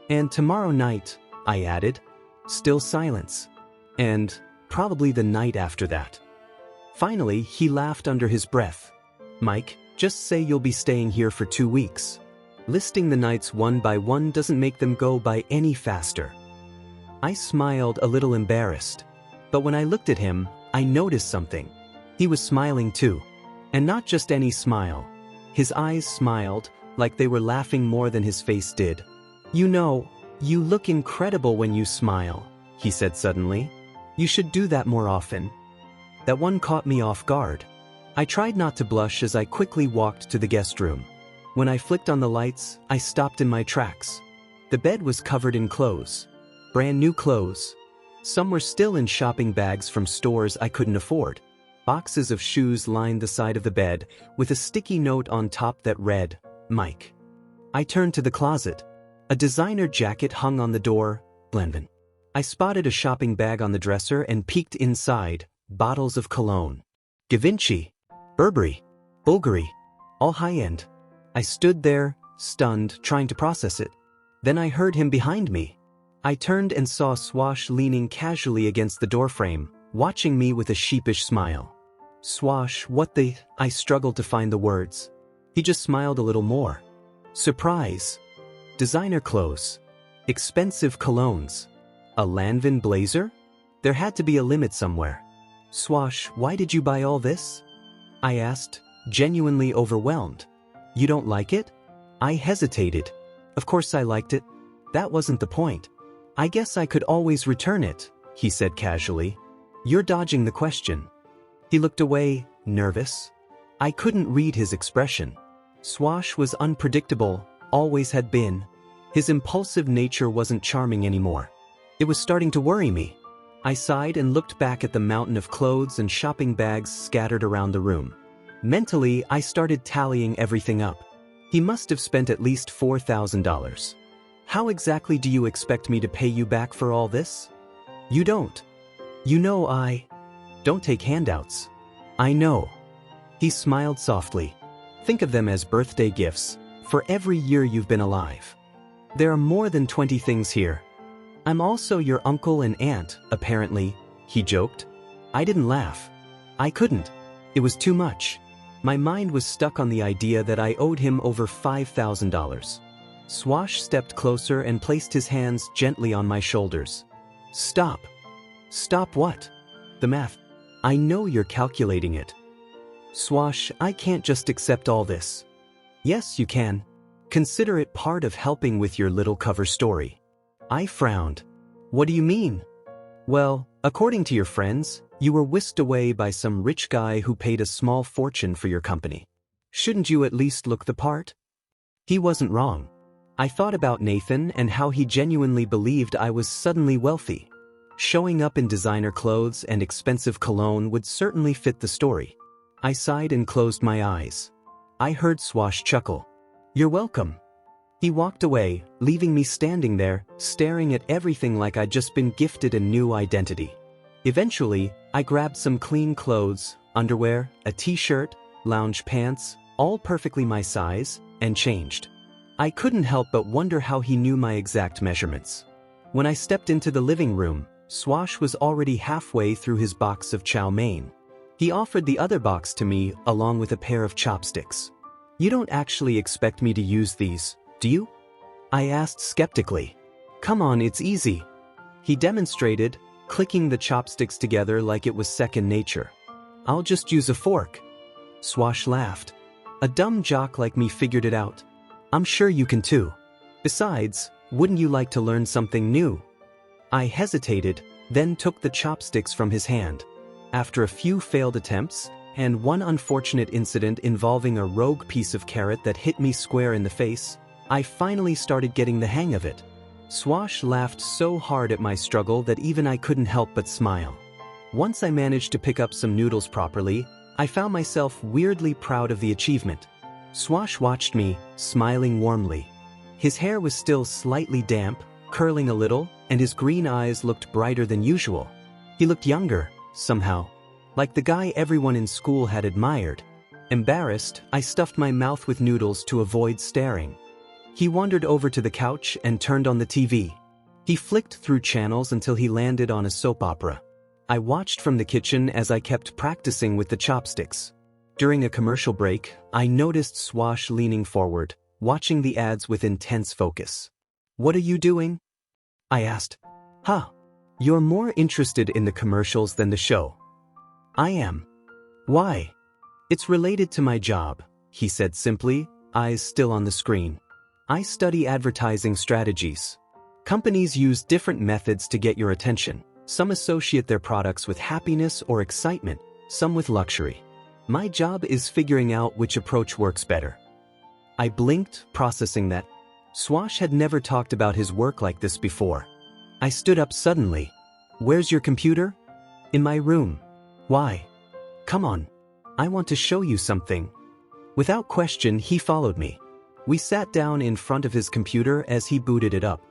"And tomorrow night," I added. Still silence. "And probably the night after that." Finally, he laughed under his breath. "Mike, just say you'll be staying here for 2 weeks. Listing the nights one by one doesn't make them go by any faster." I smiled, a little embarrassed. But when I looked at him, I noticed something. He was smiling too. And not just any smile. His eyes smiled, like they were laughing more than his face did. "You know, you look incredible when you smile," he said suddenly. "You should do that more often." That one caught me off guard. I tried not to blush as I quickly walked to the guest room. When I flicked on the lights, I stopped in my tracks. The bed was covered in clothes. Brand new clothes. Some were still in shopping bags from stores I couldn't afford. Boxes of shoes lined the side of the bed, with a sticky note on top that read, "Mike." I turned to the closet. A designer jacket hung on the door, Glenvin. I spotted a shopping bag on the dresser and peeked inside, bottles of cologne. Givenchy, Burberry, Bulgari, all high-end. I stood there, stunned, trying to process it. Then I heard him behind me. I turned and saw Swash leaning casually against the doorframe, watching me with a sheepish smile. "Swash, what the—" I struggled to find the words. He just smiled a little more. "Surprise. Designer clothes. Expensive colognes. A Lanvin blazer? There had to be a limit somewhere." "Swash, why did you buy all this?" I asked, genuinely overwhelmed. "You don't like it?" I hesitated. Of course I liked it. That wasn't the point. "I guess I could always return it," he said casually. "You're dodging the question." He looked away, nervous. I couldn't read his expression. Swash was unpredictable, always had been. His impulsive nature wasn't charming anymore. It was starting to worry me. I sighed and looked back at the mountain of clothes and shopping bags scattered around the room. Mentally, I started tallying everything up. He must have spent at least $4,000. "How exactly do you expect me to pay you back for all this?" "You don't. You know Don't take handouts. I know. He smiled softly. Think of them as birthday gifts, for every year you've been alive. There are more than 20 things here. I'm also your uncle and aunt, apparently, he joked. I didn't laugh. I couldn't. It was too much. My mind was stuck on the idea that I owed him over $5,000. Swash stepped closer and placed his hands gently on my shoulders. Stop. Stop what? The math. I know you're calculating it. Swash, I can't just accept all this. Yes, you can. Consider it part of helping with your little cover story. I frowned. What do you mean? Well, according to your friends, you were whisked away by some rich guy who paid a small fortune for your company. Shouldn't you at least look the part? He wasn't wrong. I thought about Nathan and how he genuinely believed I was suddenly wealthy. Showing up in designer clothes and expensive cologne would certainly fit the story. I sighed and closed my eyes. I heard Swash chuckle. You're welcome. He walked away, leaving me standing there, staring at everything like I'd just been gifted a new identity. Eventually, I grabbed some clean clothes, underwear, a t-shirt, lounge pants, all perfectly my size, and changed. I couldn't help but wonder how he knew my exact measurements. When I stepped into the living room, Swash was already halfway through his box of chow mein. He offered the other box to me along with a pair of chopsticks. You don't actually expect me to use these, do you? I asked skeptically. Come on, it's easy. He demonstrated, clicking the chopsticks together like it was second nature. I'll just use a fork. Swash laughed. A dumb jock like me figured it out. I'm sure you can too. Besides, wouldn't you like to learn something new? I hesitated, then took the chopsticks from his hand. After a few failed attempts, and one unfortunate incident involving a rogue piece of carrot that hit me square in the face, I finally started getting the hang of it. Swash laughed so hard at my struggle that even I couldn't help but smile. Once I managed to pick up some noodles properly, I found myself weirdly proud of the achievement. Swash watched me, smiling warmly. His hair was still slightly damp, curling a little, and his green eyes looked brighter than usual. He looked younger, somehow, like the guy everyone in school had admired. Embarrassed, I stuffed my mouth with noodles to avoid staring. He wandered over to the couch and turned on the TV. He flicked through channels until he landed on a soap opera. I watched from the kitchen as I kept practicing with the chopsticks. During a commercial break, I noticed Swash leaning forward, watching the ads with intense focus. What are you doing? I asked. Huh. You're more interested in the commercials than the show. I am. Why? It's related to my job, he said simply, eyes still on the screen. I study advertising strategies. Companies use different methods to get your attention. Some associate their products with happiness or excitement, some with luxury. My job is figuring out which approach works better. I blinked, processing that. Swash had never talked about his work like this before. I stood up suddenly. Where's your computer? In my room. Why? Come on. I want to show you something. Without question, he followed me. We sat down in front of his computer as he booted it up.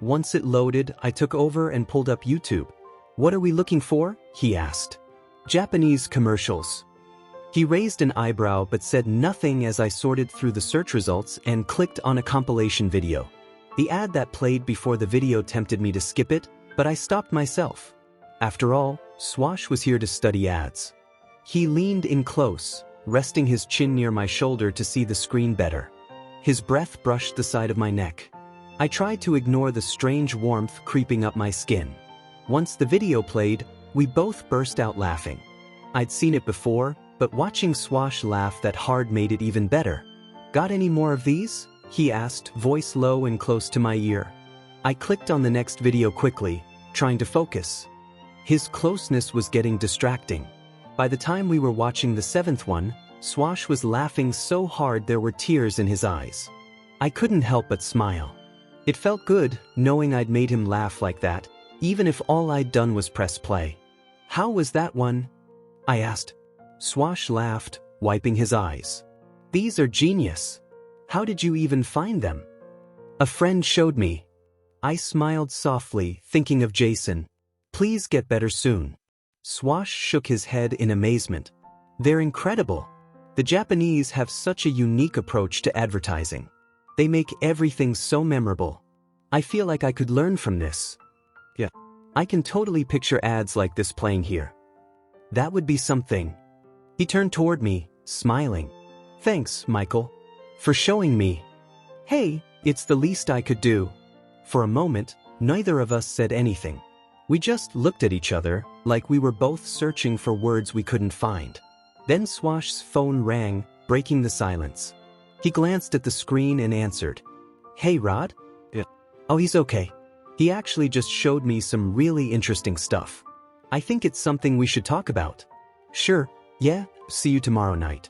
Once it loaded, I took over and pulled up YouTube. What are we looking for? He asked. Japanese commercials. He raised an eyebrow but said nothing as I sorted through the search results and clicked on a compilation video. The ad that played before the video tempted me to skip it, but I stopped myself. After all, Swash was here to study ads. He leaned in close, resting his chin near my shoulder to see the screen better. His breath brushed the side of my neck. I tried to ignore the strange warmth creeping up my skin. Once the video played, we both burst out laughing. I'd seen it before, but watching Swash laugh that hard made it even better. Got any more of these? He asked, voice low and close to my ear. I clicked on the next video quickly, trying to focus. His closeness was getting distracting. By the time we were watching the seventh one, Swash was laughing so hard there were tears in his eyes. I couldn't help but smile. It felt good, knowing I'd made him laugh like that, even if all I'd done was press play. How was that one? I asked. Swash laughed, wiping his eyes. These are genius. How did you even find them? A friend showed me. I smiled softly, thinking of Jason. Please get better soon. Swash shook his head in amazement. They're incredible. The Japanese have such a unique approach to advertising. They make everything so memorable. I feel like I could learn from this. Yeah. I can totally picture ads like this playing here. That would be something. He turned toward me, smiling. Thanks, Michael, for showing me. Hey, it's the least I could do. For a moment, neither of us said anything. We just looked at each other, like we were both searching for words we couldn't find. Then Swash's phone rang, breaking the silence. He glanced at the screen and answered. Hey, Rod? Yeah. Oh, he's okay. He actually just showed me some really interesting stuff. I think it's something we should talk about. Sure, yeah, see you tomorrow night.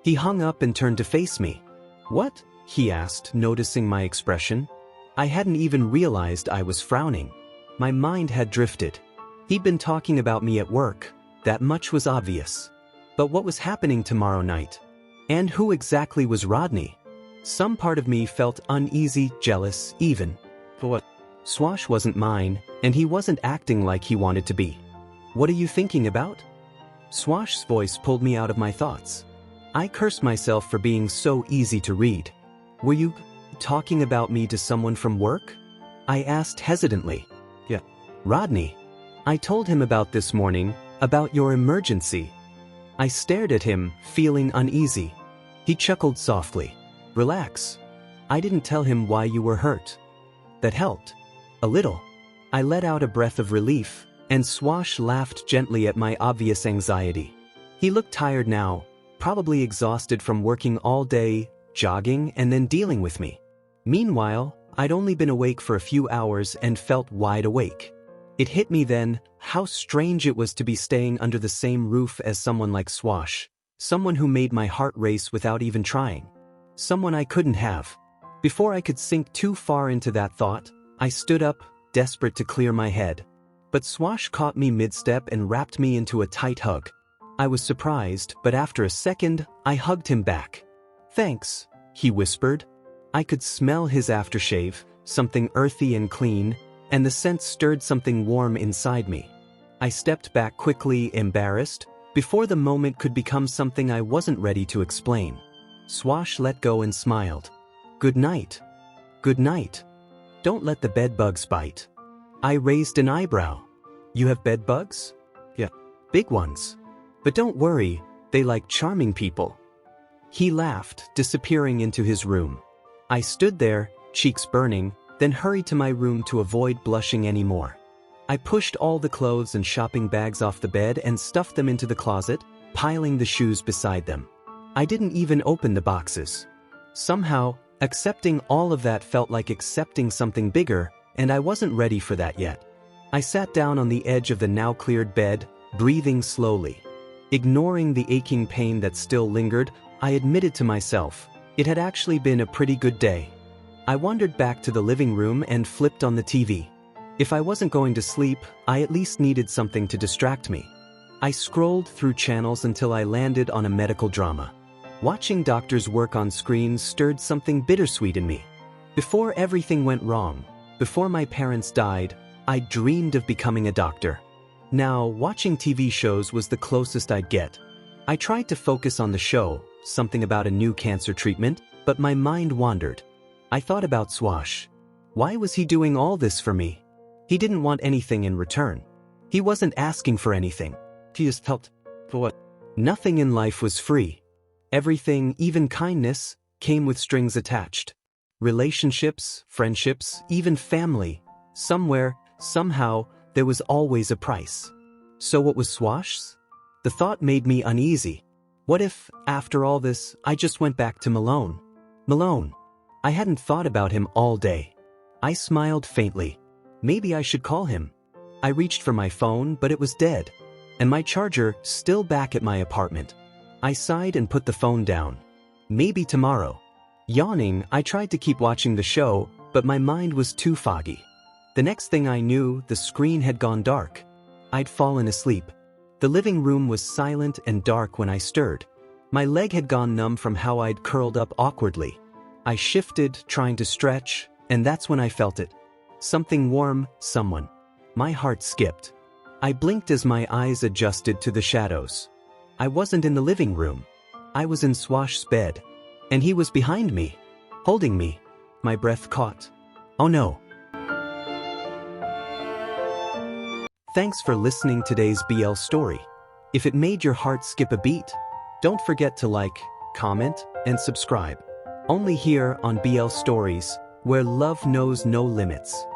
He hung up and turned to face me. What? He asked, noticing my expression. I hadn't even realized I was frowning. My mind had drifted. He'd been talking about me at work. That much was obvious. But what was happening tomorrow night? And who exactly was Rodney? Some part of me felt uneasy, jealous, even. But what? Swash wasn't mine, and he wasn't acting like he wanted to be. What are you thinking about? Swash's voice pulled me out of my thoughts. I cursed myself for being so easy to read. Were you talking about me to someone from work? I asked hesitantly. Yeah. Rodney. I told him about this morning, about your emergency. I stared at him, feeling uneasy. He chuckled softly. Relax. I didn't tell him why you were hurt. That helped. A little. I let out a breath of relief, and Swash laughed gently at my obvious anxiety. He looked tired now, probably exhausted from working all day, jogging, and then dealing with me. Meanwhile, I'd only been awake for a few hours and felt wide awake. It hit me then how strange it was to be staying under the same roof as someone like Swash, someone who made my heart race without even trying. Someone I couldn't have. Before I could sink too far into that thought, I stood up, desperate to clear my head. But Swash caught me mid-step and wrapped me into a tight hug. I was surprised, but after a second, I hugged him back. Thanks, he whispered. I could smell his aftershave, something earthy and clean, and the scent stirred something warm inside me. I stepped back quickly, embarrassed, before the moment could become something I wasn't ready to explain. Swash let go and smiled. Good night. Good night. Don't let the bedbugs bite. I raised an eyebrow. You have bedbugs? Yeah. Big ones. But don't worry, they like charming people. He laughed, disappearing into his room. I stood there, cheeks burning, then hurried to my room to avoid blushing anymore. I pushed all the clothes and shopping bags off the bed and stuffed them into the closet, piling the shoes beside them. I didn't even open the boxes. Somehow, accepting all of that felt like accepting something bigger, and I wasn't ready for that yet. I sat down on the edge of the now-cleared bed, breathing slowly. Ignoring the aching pain that still lingered, I admitted to myself, it had actually been a pretty good day. I wandered back to the living room and flipped on the TV. If I wasn't going to sleep, I at least needed something to distract me. I scrolled through channels until I landed on a medical drama. Watching doctors work on screens stirred something bittersweet in me. Before everything went wrong, before my parents died, I dreamed of becoming a doctor. Now, watching TV shows was the closest I'd get. I tried to focus on the show, something about a new cancer treatment, but my mind wandered. I thought about Swash. Why was he doing all this for me? He didn't want anything in return. He wasn't asking for anything. He just helped. For what? Nothing in life was free. Everything, even kindness, came with strings attached. Relationships, friendships, even family. Somewhere, somehow, there was always a price. So what was Swash's? The thought made me uneasy. What if, after all this, I just went back to Malone? Malone. I hadn't thought about him all day. I smiled faintly. Maybe I should call him. I reached for my phone, but it was dead. And my charger still back at my apartment. I sighed and put the phone down. Maybe tomorrow. Yawning, I tried to keep watching the show, but my mind was too foggy. The next thing I knew, the screen had gone dark. I'd fallen asleep. The living room was silent and dark when I stirred. My leg had gone numb from how I'd curled up awkwardly. I shifted, trying to stretch, and that's when I felt it. Something warm, someone. My heart skipped. I blinked as my eyes adjusted to the shadows. I wasn't in the living room. I was in Swash's bed. And he was behind me, holding me. My breath caught. Oh no. Thanks for listening to today's BL story. If it made your heart skip a beat, don't forget to like, comment, and subscribe. Only here on BL Stories, where love knows no limits.